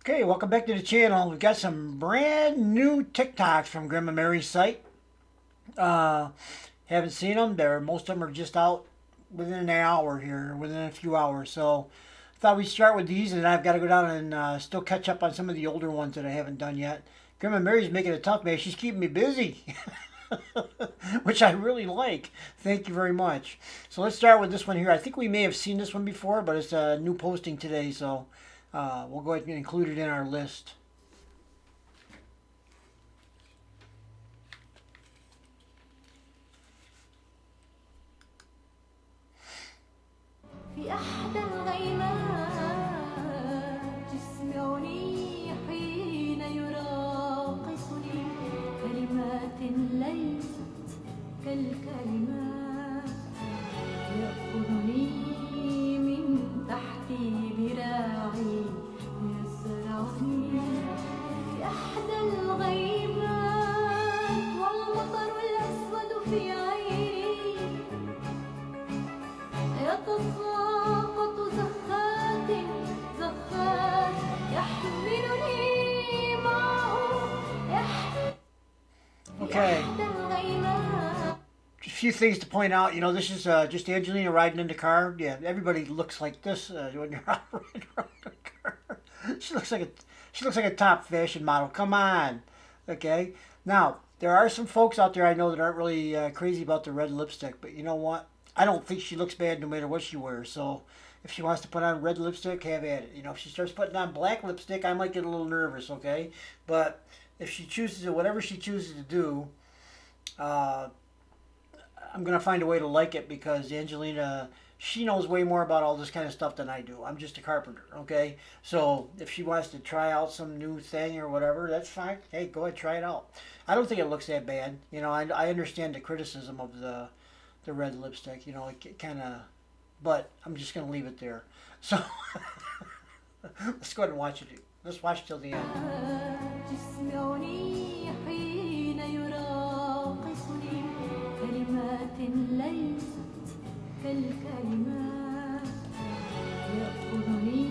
Okay, welcome back to the channel. We've got some brand new TikToks from Grandma Mary's site. Uh, haven't seen them. Most of them are just out within an hour here, within a few hours. So I thought we'd start with these, and I've got to go down and still catch up on some of the older ones that I haven't done yet. Grandma Mary's making it tough, man. She's keeping me busy, which I really like. Thank you very much. So let's start with this one here. I think we may have seen this one before, but it's a new posting today, so we'll go ahead and include it in our list. في أحدى الغيمات يسمعني حين يراقصني كلمات ليست كالكلمات يأخذني من تحت ذراعي يزرعني في أحدى الغيمات والمطر الأسود في عيني يتساقط زخات يحملني معه Okay. A few things to point out. You know, this is just Angelina riding in the car. Yeah, everybody looks like this when you're out riding around the car. She looks like a top fashion model. Come on. Okay. Now, there are some folks out there I know that aren't really crazy about the red lipstick, but you know what? I don't think she looks bad no matter what she wears. So if she wants to put on red lipstick, have at it. You know, if she starts putting on black lipstick, I might get a little nervous, okay? But if she chooses to, whatever she chooses to do, I'm going to find a way to like it because Angelina, she knows way more about all this kind of stuff than I do. I'm just a carpenter, okay? So if she wants to try out some new thing or whatever, that's fine. Hey, go ahead, try it out. I don't think it looks that bad. You know, I understand the criticism of the red lipstick, you know, it kind of, but I'm just going to leave it there. So let's go ahead and watch it. Let's watch till the end. يسمعني حين يراقصني كلمات ليست كالكلمات يأخذني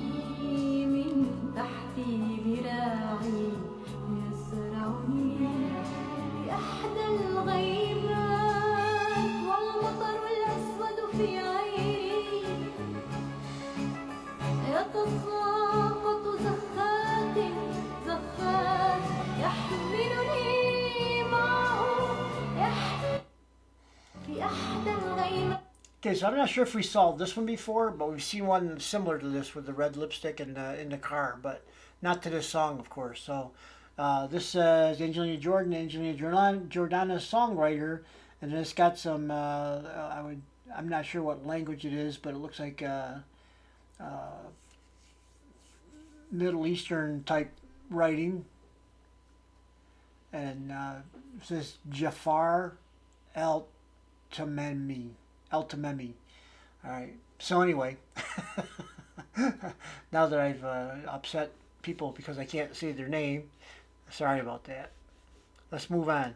من تحت ذراعي يزرعني في أحدى الغيمات والمطر الأسود في عيني يتساقط زخات يحملني معه في أحدى الغيمات. Okay, so I'm not sure if we saw this one before, but we've seen one similar to this with the red lipstick in the car, but not to this song, of course. So this is Angelina Jordana's songwriter, and it's got some I'm not sure what language it is, but it looks like Middle Eastern type writing, and it says Jafar El Tamimi. All right. So anyway, now that I've upset people because I can't say their name, sorry about that. Let's move on.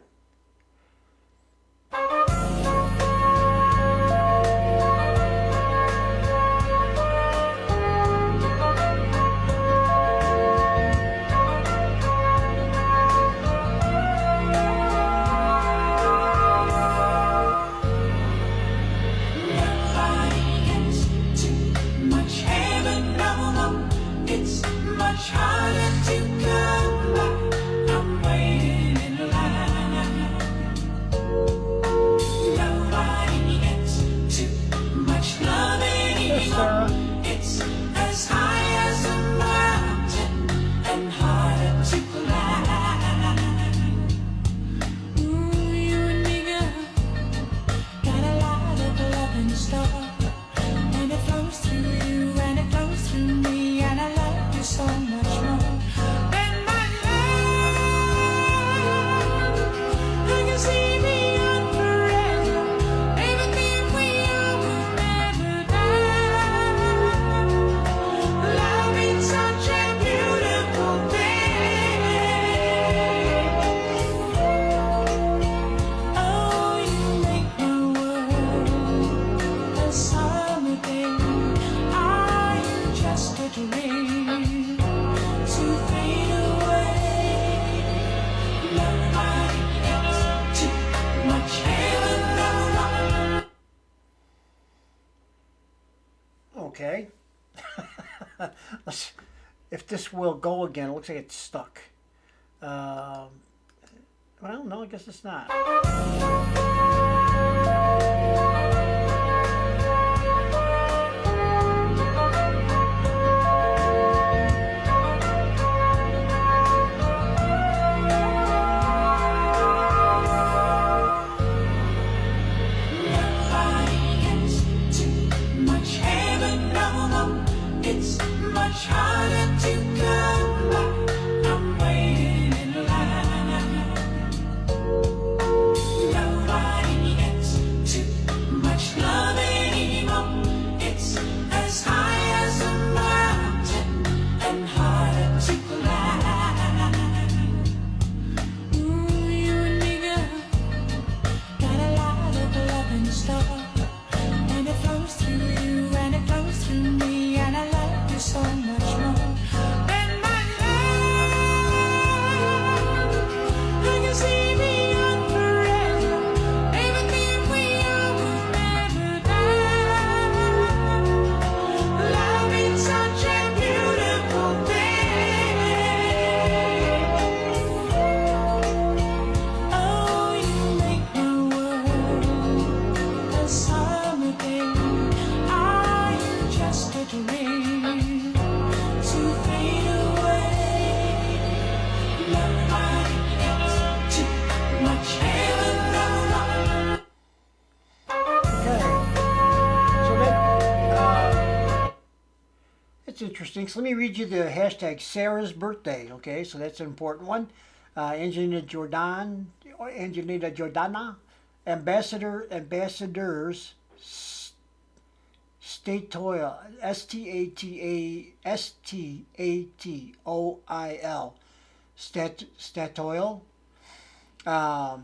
fade away. Nobody gets too much heaven, no. Okay. If this will go again, it looks like it's stuck. Well, no, I guess it's not. Nobody gets too much heaven, no. It's much harder to come by. I'm waiting in line. Nobody gets too much love anymore. It's as high as a mountain and harder to climb. Ooh, you and me, girl, got a lot of love in store. And it flows through you and it flows through me. And I love you so much more than my life. I can see beyond forever. Everything we are will never die. Love is such a beautiful thing. Oh, you make my world a summer day. Are you just a dream to fade away? Nobody gets too much heaven, no. Okay. So that, it's interesting. So let me read you the hashtag Saras Birthday. Okay, so that's an important one. Angelina Jordana, ambassadors, Statoil, Statoil, Statoil,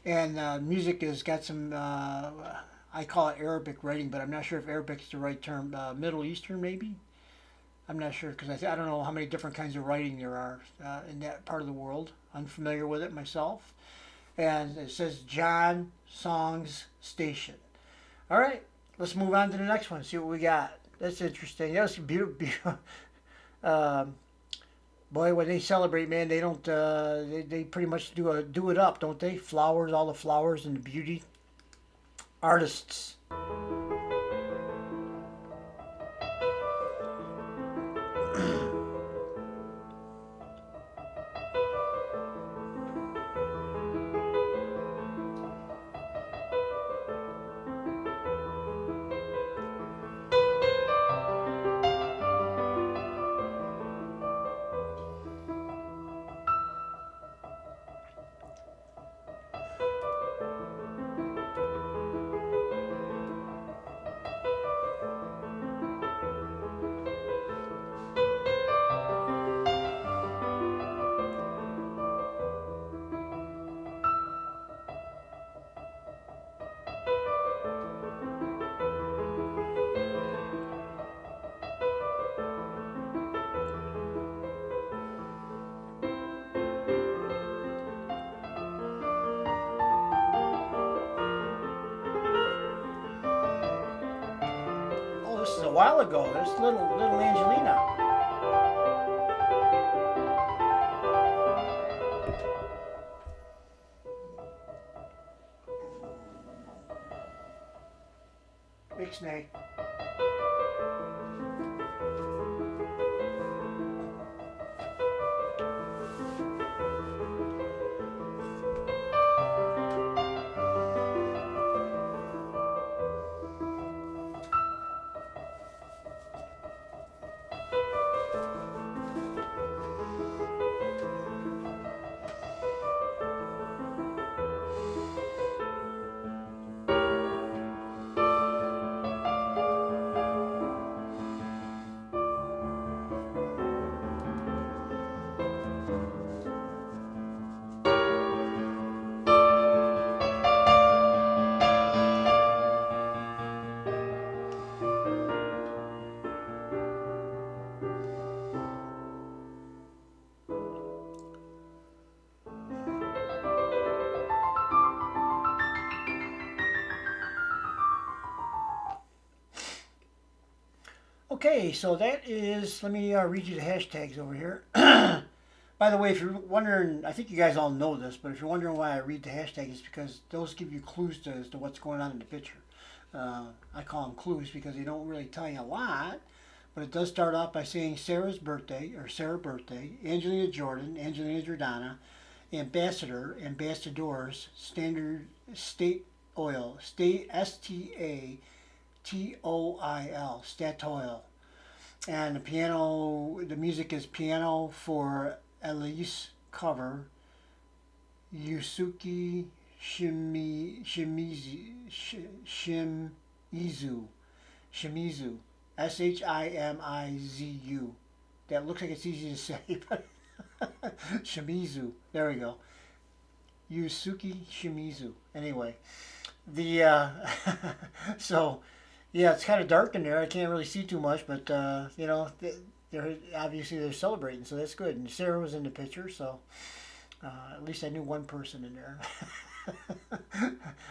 and music has got some. I call it Arabic writing, but I'm not sure if Arabic is the right term. Middle Eastern, maybe. I'm not sure because I don't know how many different kinds of writing there are in that part of the world. Unfamiliar with it myself. And it says John Songs Station. All right, let's move on to the next one. See what we got. That's interesting. That's beautiful. Boy, when they celebrate, man, they don't. They pretty much do it up, don't they? Flowers, all the flowers and the beauty. Artists. Oh, this is a while ago. There's little Angelina. Ixnay. Okay, so that is, let me read you the hashtags over here. By the way, if you're wondering, I think you guys all know this, but if you're wondering why I read the hashtag, it's because those give you clues as to what's going on in the picture. I call them clues because they don't really tell you a lot, but it does start off by saying Sarah's birthday, or Sarah birthday, Angelina Jordan, Angelina Jordana, ambassador, ambassadors, standard state oil, state Statoil, Statoil. And the piano, the music is Piano for Elise cover, Yusuke Shimizu, Shimizu, Shimizu. That looks like it's easy to say, but Shimizu. There we go. Yusuke Shimizu. Anyway, the so yeah, it's kind of dark in there. I can't really see too much, but you know, they're obviously they're celebrating, so that's good. And Sarah was in the picture, so at least I knew one person in there.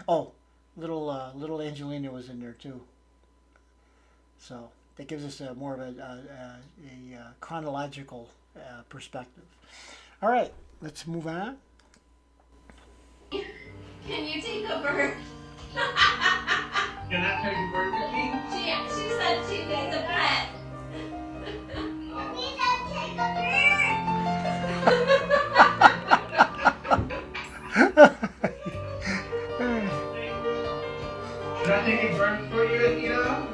Oh, little Angelina was in there too. So that gives us more of a chronological perspective. All right, let's move on. Can you take a bird? Can I take a bird with me? She said she needs a pet. We don't take a Should I take a bird for you, Athena?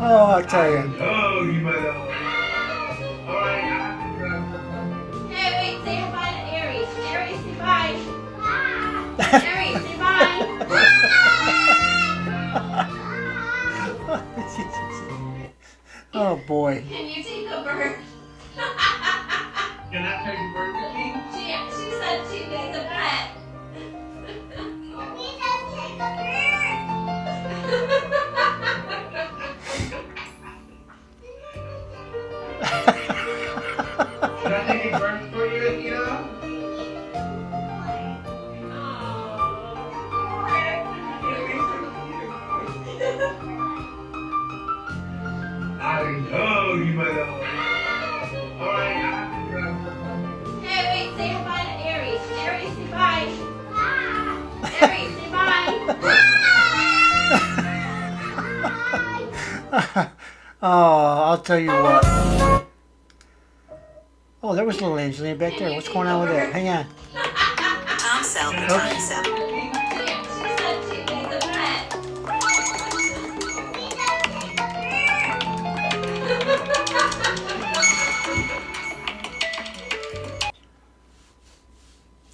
Oh, I'll tell you. Oh, you might have. Alright, I have to Hey, wait, say bye to Aries. Aries, say bye. Aries, say bye. Oh boy. Can you take a bird? Can I take a bird with me? She said she needs a pet. We don't take a bird. Should I take a bird for you, Athena? I know you might have. Alright, I have to grab her. Hey, wait, say bye to Aries. Aries, say bye. Aries, say bye. Oh, I'll tell you what. Oh, there was little Angelina back there. What's going on with that? Hang on. Tom Self, Oops. Tom Self. She said she needs a pet.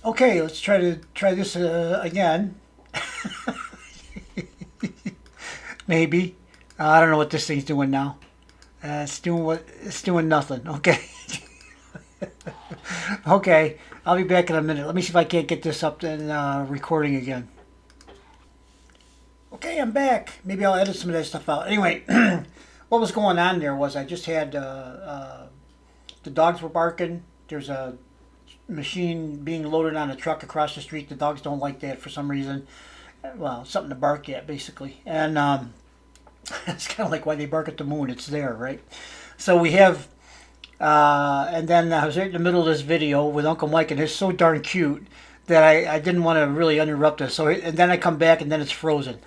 Okay, let's try this again. Maybe. I don't know what this thing's doing now. It's doing nothing. Okay. Okay, I'll be back in a minute. Let me see if I can't get this up and recording again. Okay, I'm back. Maybe I'll edit some of that stuff out. Anyway, what was going on there was I just had the dogs were barking. There's a machine being loaded on a truck across the street. The dogs don't like that for some reason. Well, something to bark at, basically. And it's kind of like why they bark at the moon. It's there, right? So we have, and then I was right in the middle of this video with Uncle Mike, and it's so darn cute that I didn't want to really interrupt us. So, and then I come back, and then it's frozen.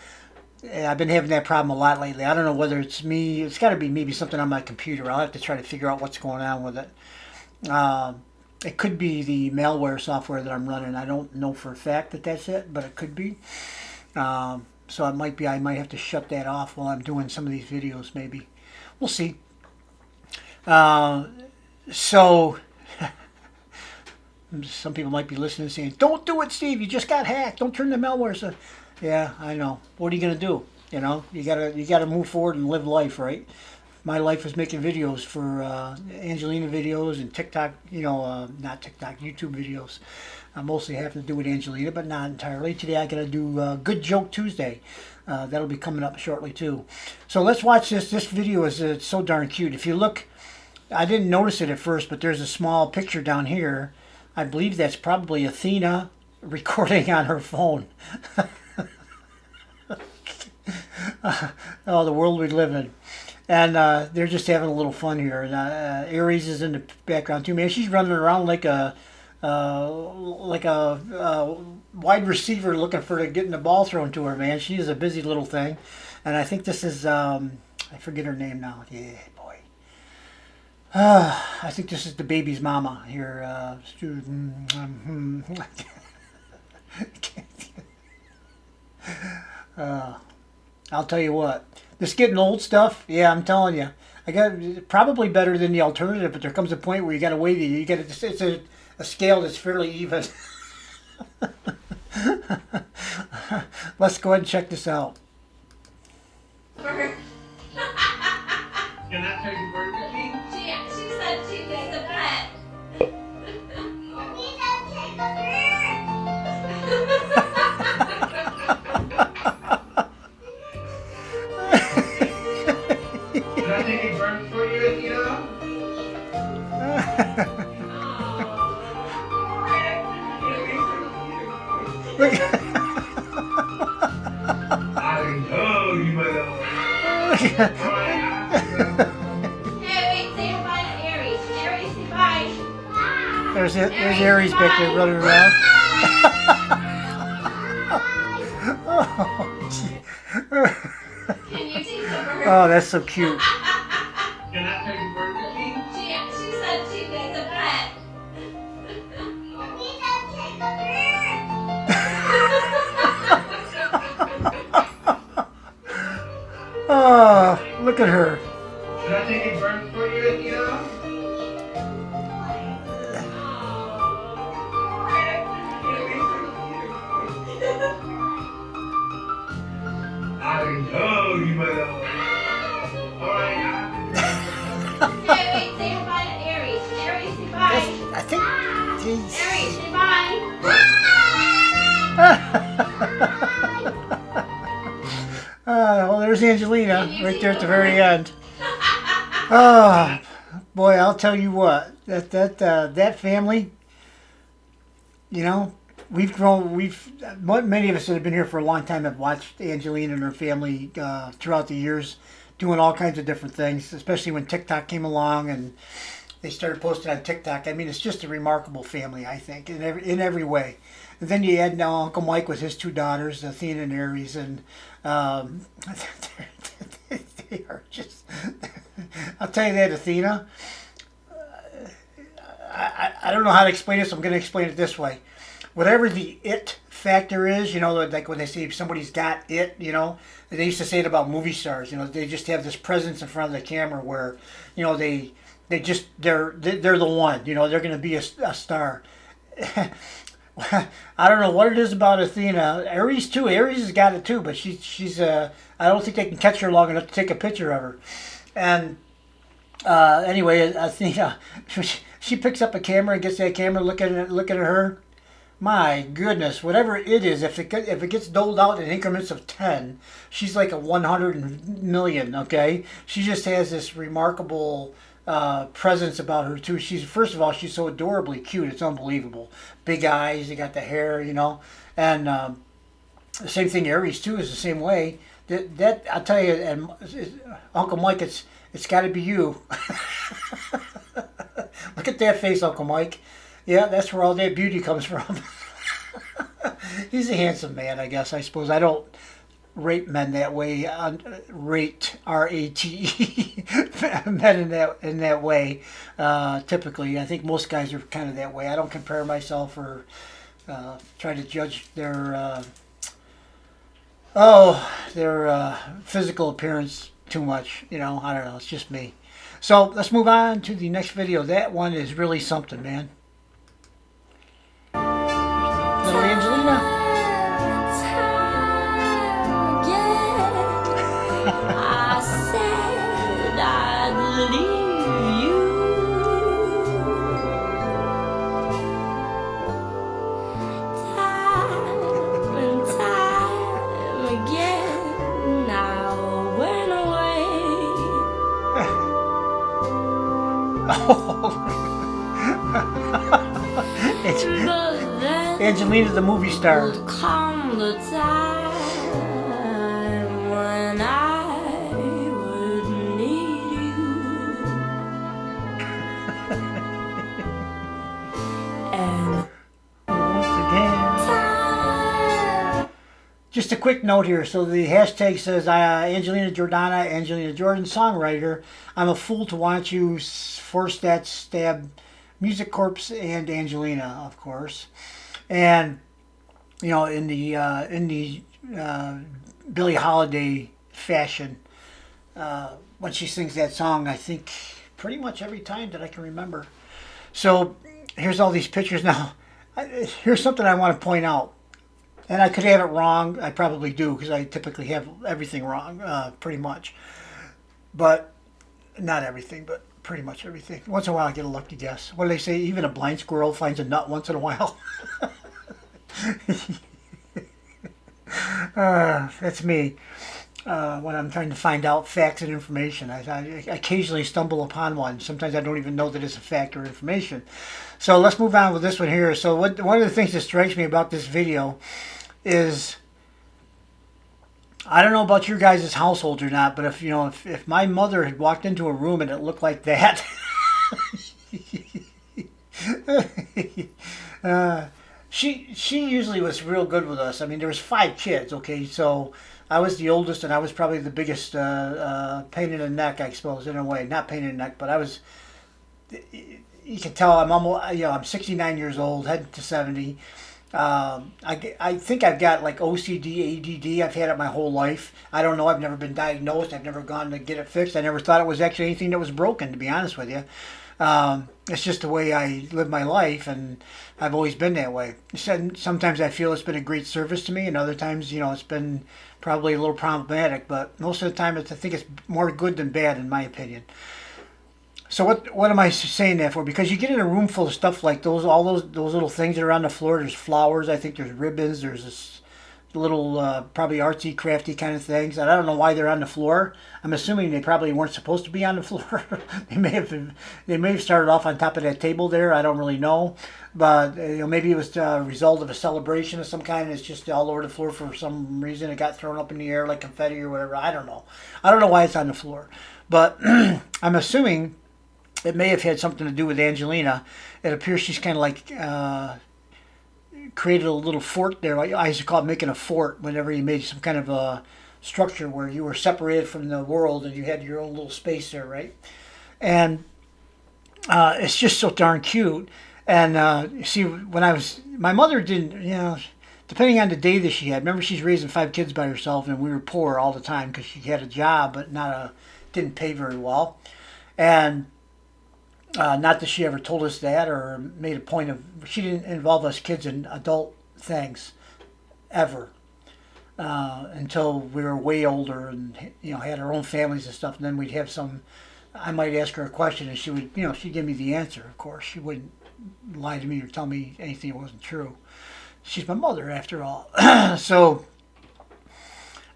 And I've been having that problem a lot lately. I don't know whether it's me. It's got to be maybe something on my computer. I'll have to try to figure out what's going on with it. It could be the malware software that I'm running. I don't know for a fact that that's it, but it could be. So it might be. I might have to shut that off while I'm doing some of these videos. Maybe we'll see. So some people might be listening and saying, "Don't do it, Steve. You just got hacked. Don't turn the malware." So, yeah, I know. What are you gonna do? You know, you gotta move forward and live life, right? My life is making videos for Angelina videos and TikTok. You know, not TikTok, YouTube videos. Mostly having to do with Angelina, but not entirely. Today I gotta do Good Joke Tuesday. That'll be coming up shortly too. So let's watch this. This video is it's so darn cute. If you look, I didn't notice it at first, but there's a small picture down here. I believe that's probably Athena recording on her phone. Oh, the world we live in. And they're just having a little fun here. And Aries is in the background too. Man, she's running around like a wide receiver looking for getting the ball thrown to her. Man, she is a busy little thing. And I think this is I forget her name now. Yeah, boy. I think this is the baby's mama here. I'll tell you what. This getting old stuff, yeah, I'm telling you. I got probably better than the alternative, but there comes a point where you got to wait. You got to. It's a scale that's fairly even. Let's go ahead and check this out. Can I tell you Burger King? She said she needs a pet. Can I take a burger for you, Athena? I told you, my love. Hey, wait, say goodbye to Aries. Aries, say bye. There's Aries back there running around. Oh, Can you take the burger? oh, that's so cute. Can I tell you Burger King? She said she needs a pet. Oh, look at her. Can I take a burger for you, Athena? I told you, my love. Alright. Hey, wait, say goodbye to Aries. Aries, say bye. I think. Geez. Aries, say bye. Well, there's Angelina right there at the very end. Oh, boy, I'll tell you what. That family, you know, many of us that have been here for a long time have watched Angelina and her family throughout the years doing all kinds of different things, especially when TikTok came along and they started posting on TikTok. I mean, it's just a remarkable family, I think, in every way. And then you add now Uncle Mike with his two daughters, Athena and Aries, and they are just. I'll tell you that, Athena. I don't know how to explain this. I'm going to explain it this way. Whatever the it factor is, you know, like when they say somebody's got it, you know, they used to say it about movie stars. You know, they just have this presence in front of the camera where, you know, they're the one. You know, they're going to be a star. I don't know what it is about Athena. Aries too. Aries has got it too, but she's I don't think they can catch her long enough to take a picture of her. And anyway, Athena, she picks up a camera and gets that camera looking at her. My goodness, whatever it is, if it gets doled out in increments of 10, she's like a 100 million. Okay, she just has this remarkable presence about her too. First of all, she's so adorably cute. It's unbelievable. Big eyes. You got the hair, you know, and the same thing. Aries too is the same way. That I'll tell you, and Uncle Mike, it's got to be you. Look at that face, Uncle Mike. Yeah, that's where all that beauty comes from. He's a handsome man, I guess. I suppose I don't rate men that way. Rate RATE men in that way. Typically, I think most guys are kind of that way. I don't compare myself or try to judge their physical appearance too much. You know, I don't know. It's just me. So let's move on to the next video. That one is really something, man. Hello, Angelina. I said I'd leave you. Time and time again, I went away. Oh. Angelina, the movie star. will come the time when I would need you. And Once again. time. Just a quick note here. So the hashtag says Angelina Jordana, Angelina Jordan, songwriter. I'm a fool to want you. Force that stab, Music Corps, and Angelina, of course. And you know, in the Billie Holiday fashion, when she sings that song, I think pretty much every time that I can remember. So here's all these pictures now. Here's something I want to point out. And I could have it wrong. I probably do because I typically have everything wrong, pretty much. But not everything, but pretty much everything. Once in a while I get a lucky guess. What do they say? Even a blind squirrel finds a nut once in a while. That's me. When I'm trying to find out facts and information. I occasionally stumble upon one. Sometimes I don't even know that it's a fact or information. So let's move on with this one here. So one of the things that strikes me about this video is, I don't know about your guys' household or not, but if my mother had walked into a room and it looked like that, she usually was real good with us. I mean, there was 5 kids, okay, so I was the oldest, and I was probably the biggest pain in the neck, I suppose, in a way. Not pain in the neck, but I was. You can tell I'm almost. I'm 69 years old, heading to 70. I think I've got like OCD, ADD. I've had it my whole life. I don't know. I've never been diagnosed. I've never gone to get it fixed. I never thought it was actually anything that was broken, to be honest with you. It's just the way I live my life, and I've always been that way. Sometimes I feel it's been a great service to me, and other times, it's been probably a little problematic. But most of the time, I think it's more good than bad, in my opinion. So what am I saying that for? Because you get in a room full of stuff like all those little things that are on the floor. There's flowers. I think there's ribbons. There's this little probably artsy, crafty kind of things. And I don't know why they're on the floor. I'm assuming they probably weren't supposed to be on the floor. They may have started off on top of that table there. I don't really know, but maybe it was a result of a celebration of some kind. And it's just all over the floor for some reason. It got thrown up in the air like confetti or whatever. I don't know. I don't know why it's on the floor, but I'm assuming it may have had something to do with Angelina. It appears she's kind of like created a little fort there. I used to call it making a fort whenever you made some kind of a structure where you were separated from the world and you had your own little space there, right? And it's just so darn cute. And you see, my mother didn't, depending on the day that she had. Remember, she's raising 5 kids by herself, and we were poor all the time because she had a job, but didn't pay very well. And not that she ever told us that or made a point of. She didn't involve us kids in adult things, ever, until we were way older and had our own families and stuff. And then we'd have some. I might ask her a question, and she would, she'd give me the answer. Of course, she wouldn't lie to me or tell me anything that wasn't true. She's my mother, after all. So.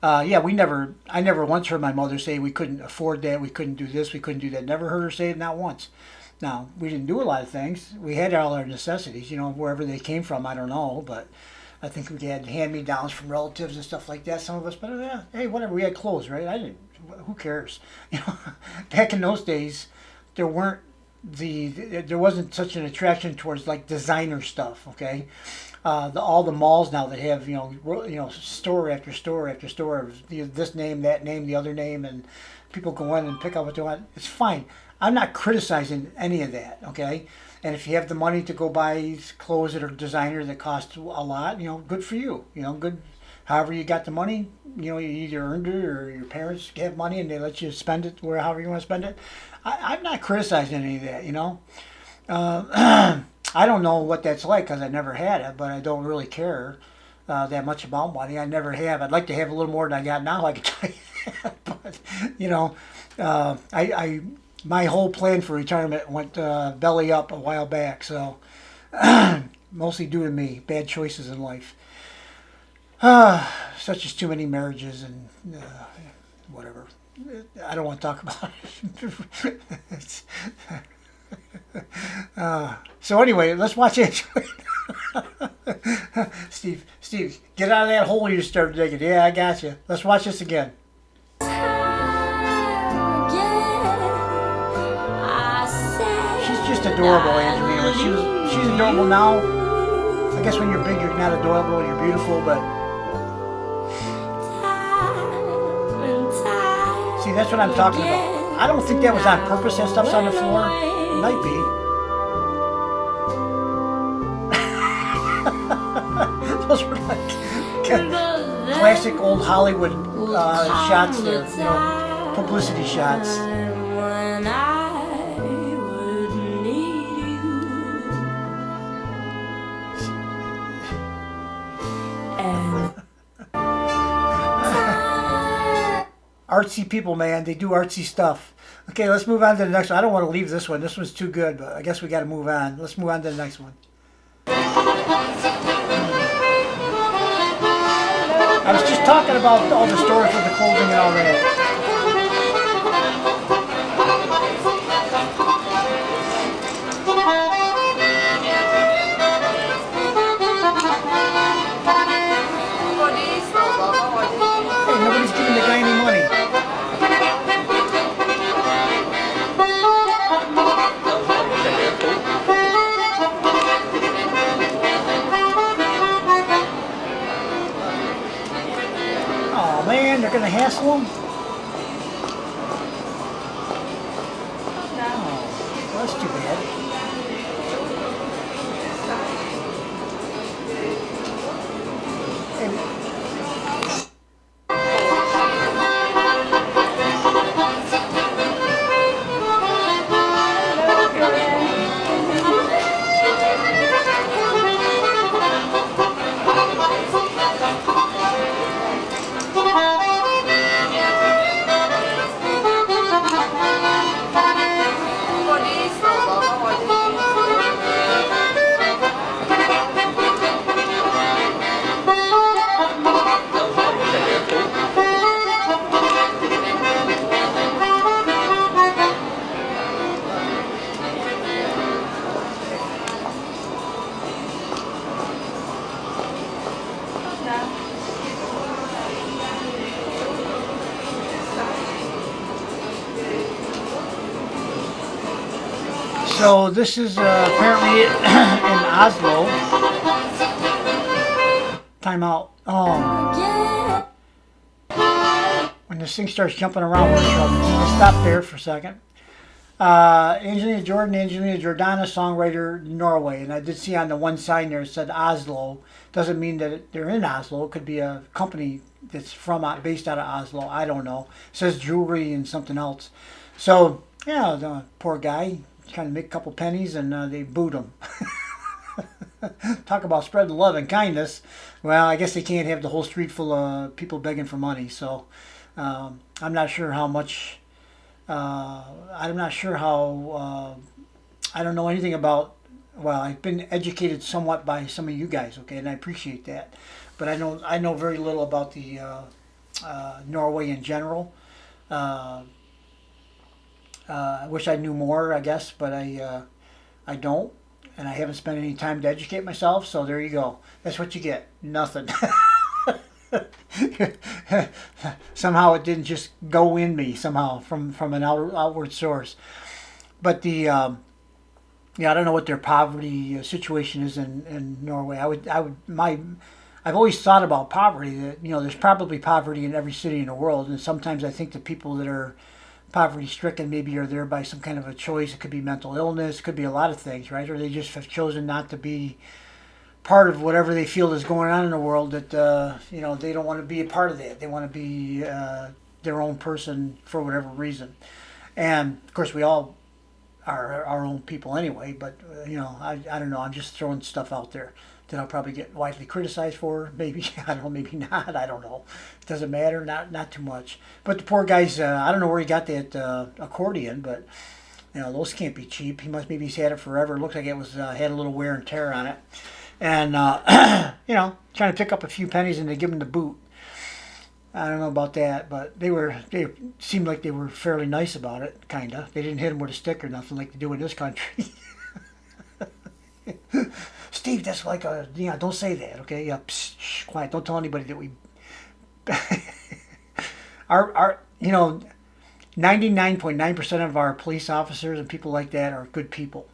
I never once heard my mother say we couldn't afford that, we couldn't do this, we couldn't do that. Never heard her say it, not once. Now, we didn't do a lot of things. We had all our necessities, wherever they came from, I don't know, but I think we had hand-me-downs from relatives and stuff like that, some of us, but hey, whatever, we had clothes, right? Who cares? Back in those days, there wasn't such an attraction towards like designer stuff, okay? All the malls now that have store after store after store of this name, that name, the other name, and people go in and pick up what they want. It's fine. I'm not criticizing any of that, okay? And if you have the money to go buy clothes that are designer that cost a lot, good for you. Good. However you got the money, you either earned it or your parents have money and they let you spend it however you want to spend it. I'm not criticizing any of that, I don't know what that's like because I never had it, but I don't really care that much about money. I never have. I'd like to have a little more than I got now, I can tell you that. But, my whole plan for retirement went belly up a while back, so mostly due to me. Bad choices in life. Such as too many marriages and whatever. I don't want to talk about it. So anyway, let's watch Angelina. Steve, get out of that hole you started digging. Yeah, I got you. Let's watch this again. She's just adorable, Angelina. She's adorable now. I guess when you're big, you're not adorable. You're beautiful, but see, that's what I'm talking about. I don't think that was on purpose. That stuff's on the floor. It might be. Those were like classic old Hollywood shots there, you know, publicity shots. When I would need you. Artsy people, man. They do artsy stuff. Okay, let's move on to the next one. I don't want to leave this one. This one's too good, but I guess we got to move on. Let's move on to the next one. I was just talking about all the stores with the clothing and all that. Hey, nobody's giving the guy any money. Oh man, they're gonna hassle him? Oh, well, that's too bad. Hey, so this is apparently in Oslo. Time out. Oh. When this thing starts jumping around, we're in trouble. Let's stop there for a second. Angelina Jordana, songwriter, Norway. And I did see on the one sign there it said Oslo. Doesn't mean that they're in Oslo. It could be a company that's based out of Oslo. I don't know. It says jewelry and something else. So, yeah, the poor guy trying to make a couple pennies and they booed him. Talk about spreading love and kindness. Well, I guess they can't have the whole street full of people begging for money. So I'm not sure how much. I'm not sure how. I don't know anything about. Well, I've been educated somewhat by some of you guys, okay, and I appreciate that. But I know very little about the Norway in general. I wish I knew more, I guess, but I don't, and I haven't spent any time to educate myself. So there you go. That's what you get. Nothing. Somehow it didn't just go in me somehow from an outward source. But the yeah, I don't know what their poverty situation is in Norway. I've always thought about poverty, that there's probably poverty in every city in the world, and sometimes I think the people that are poverty stricken maybe are there by some kind of a choice. It could be mental illness, it could be a lot of things, right? Or they just have chosen not to be part of whatever they feel is going on in the world, that they don't want to be a part of that. They want to be their own person for whatever reason. And of course we all are our own people anyway, but I don't know, I'm just throwing stuff out there that I'll probably get widely criticized for. Maybe, I don't know, maybe not, I don't know. It doesn't matter, not too much. But the poor guy's, I don't know where he got that accordion, but those can't be cheap. He must, maybe he's had it forever. It looks like it was had a little wear and tear on it. And, trying to pick up a few pennies and they give him the boot. I don't know about that, but they seemed like they were fairly nice about it, kind of. They didn't hit him with a stick or nothing like they do in this country. Steve, that's like a, don't say that, okay? Yeah, psst, shh, quiet. Don't tell anybody that we. our 99.9% of our police officers and people like that are good people.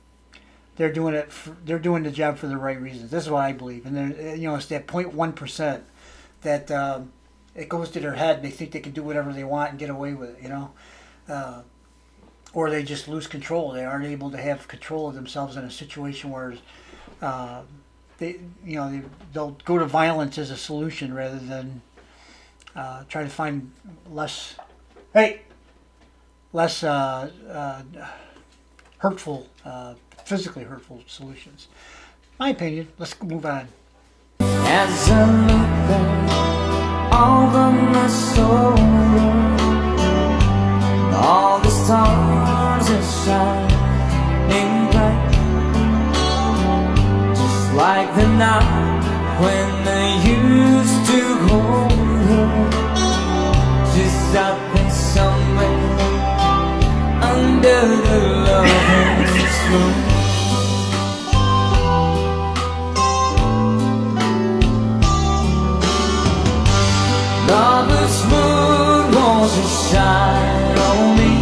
They're doing it. They're doing the job for the right reasons. This is what I believe. And then it's that 0.1% that it goes to their head. And they think they can do whatever they want and get away with it. Or they just lose control. They aren't able to have control of themselves in a situation where they'll go to violence as a solution rather than try to find less hurtful, physically hurtful solutions. My opinion. Let's move on. As I look back over my soul, all the stars are shining bright, just like the night when they used to hold her, just out there somewhere under the lover's moon. Lover's moon wants to shine on me,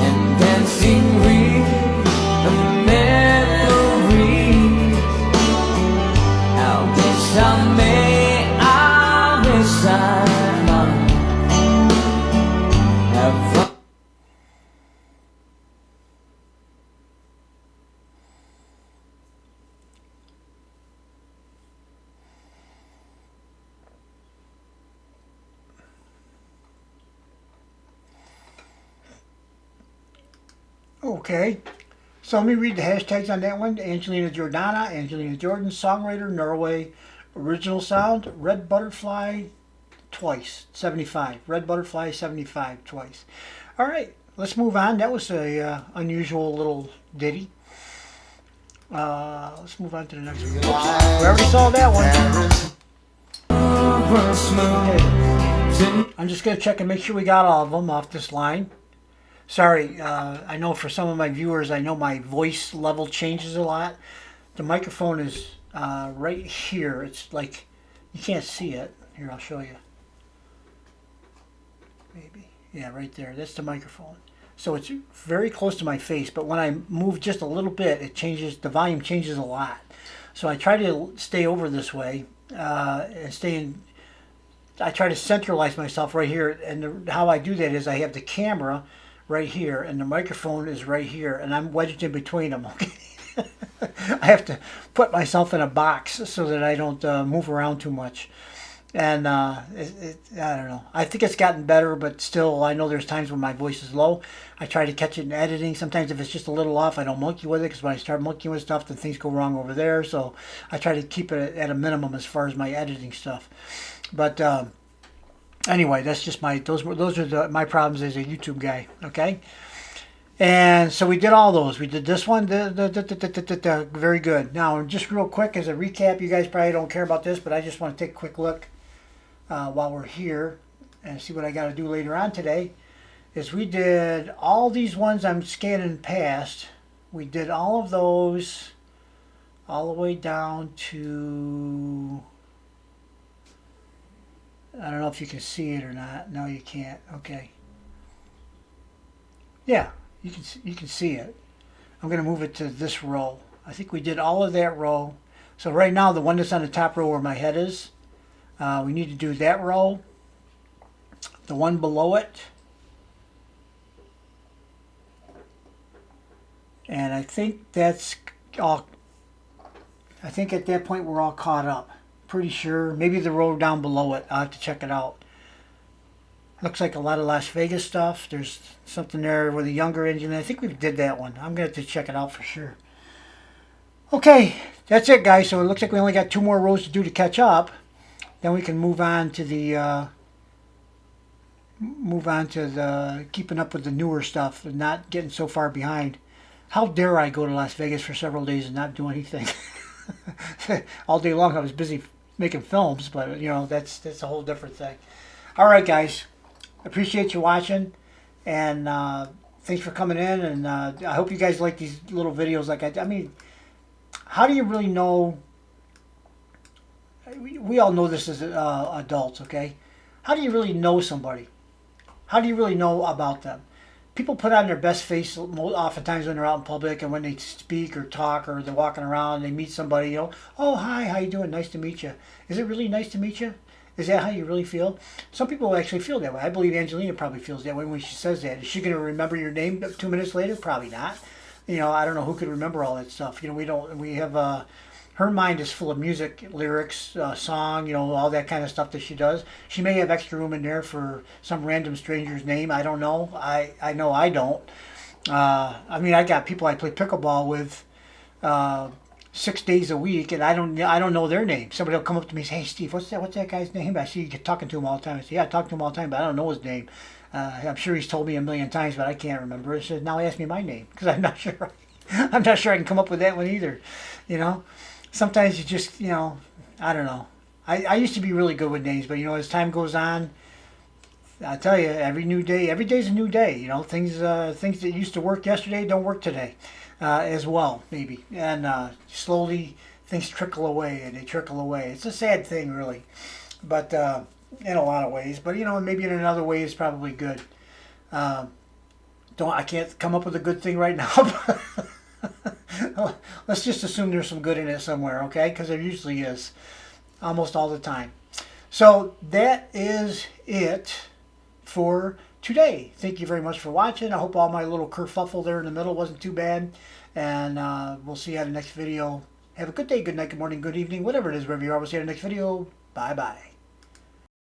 and dancing with the memories. I wish I might have fun. Okay, so let me read the hashtags on that one. Angelina Jordana, Angelina Jordan, songwriter, Norway, original sound, Red Butterfly, twice, 75. Red Butterfly, 75, twice. All right, let's move on. That was a unusual little ditty. Let's move on to the next one. Oops, we already saw that one. Okay. I'm just going to check and make sure we got all of them off this line. Sorry, I know for some of my viewers, I know my voice level changes a lot. The microphone is right here. It's like, you can't see it. Here, I'll show you. Maybe. Yeah, right there. That's the microphone. So it's very close to my face, but when I move just a little bit, it changes, the volume changes a lot. So I try to stay over this way and stay in, I try to centralize myself right here. And how I do that is I have the camera right here, and the microphone is right here, and I'm wedged in between them. Okay, I have to put myself in a box so that I don't move around too much. And I don't know. I think it's gotten better, but still, I know there's times when my voice is low. I try to catch it in editing. Sometimes if it's just a little off, I don't monkey with it, because when I start monkeying with stuff, then things go wrong over there. So I try to keep it at a minimum as far as my editing stuff. But anyway, that's just my, those are my problems as a YouTube guy, okay? And so we did all those. We did this one, very good. Now, just real quick as a recap, you guys probably don't care about this, but I just want to take a quick look while we're here and see what I got to do later on today. Is we did all these ones I'm scanning past. We did all of those all the way down to... I don't know if you can see it or not. No, you can't. Okay. Yeah, you can see it. I'm going to move it to this row. I think we did all of that row. So right now, the one that's on the top row where my head is, we need to do that row. The one below it. And I think that's all. I think at that point we're all caught up. Pretty sure. Maybe the row down below it. I'll have to check it out. Looks like a lot of Las Vegas stuff. There's something there with a younger engine. I think we did that one. I'm going to have to check it out for sure. Okay, that's it, guys. So it looks like we only got 2 more rows to do to catch up. Then we can move on to the keeping up with the newer stuff and not getting so far behind. How dare I go to Las Vegas for several days and not do anything? All day long I was busy making films, but you know, that's a whole different thing. All right, guys, appreciate you watching, and thanks for coming in, and I hope you guys like these little videos. Like I mean, how do you really know? We all know this as adults, okay? How do you really know somebody? How do you really know about them? People put on their best face oftentimes when they're out in public and when they speak or talk or they're walking around and they meet somebody, you know, oh, hi, how you doing? Nice to meet you. Is it really nice to meet you? Is that how you really feel? Some people actually feel that way. I believe Angelina probably feels that way when she says that. Is she going to remember your name 2 minutes later? Probably not. You know, I don't know who could remember all that stuff. You know, we have, her mind is full of music, lyrics, song, you know, all that kind of stuff that she does. She may have extra room in there for some random stranger's name. I don't know. I know I don't. I mean, I got people I play pickleball with 6 days a week, and I don't know their name. Somebody will come up to me and say, "Hey, Steve, what's that guy's name?" I see you talking to him all the time. I say, "Yeah, I talk to him all the time, but I don't know his name. I'm sure he's told me a million times, but I can't remember." He says, "Now ask me my name," because I'm not sure. I'm not sure I can come up with that one either. You know. Sometimes you just, you know, I don't know. I used to be really good with names, but, you know, as time goes on, I tell you, every day's a new day. You know, things that used to work yesterday don't work today as well, maybe. And slowly things trickle away and they trickle away. It's a sad thing, really, but in a lot of ways. But, you know, maybe in another way it's probably good. I can't come up with a good thing right now, but let's just assume there's some good in it somewhere, okay? Because there usually is, almost all the time. So that is it for today. Thank you very much for watching. I hope all my little kerfuffle there in the middle wasn't too bad. And we'll see you on the next video. Have a good day, good night, good morning, good evening, whatever it is, wherever you are. We'll see you on the next video. Bye-bye.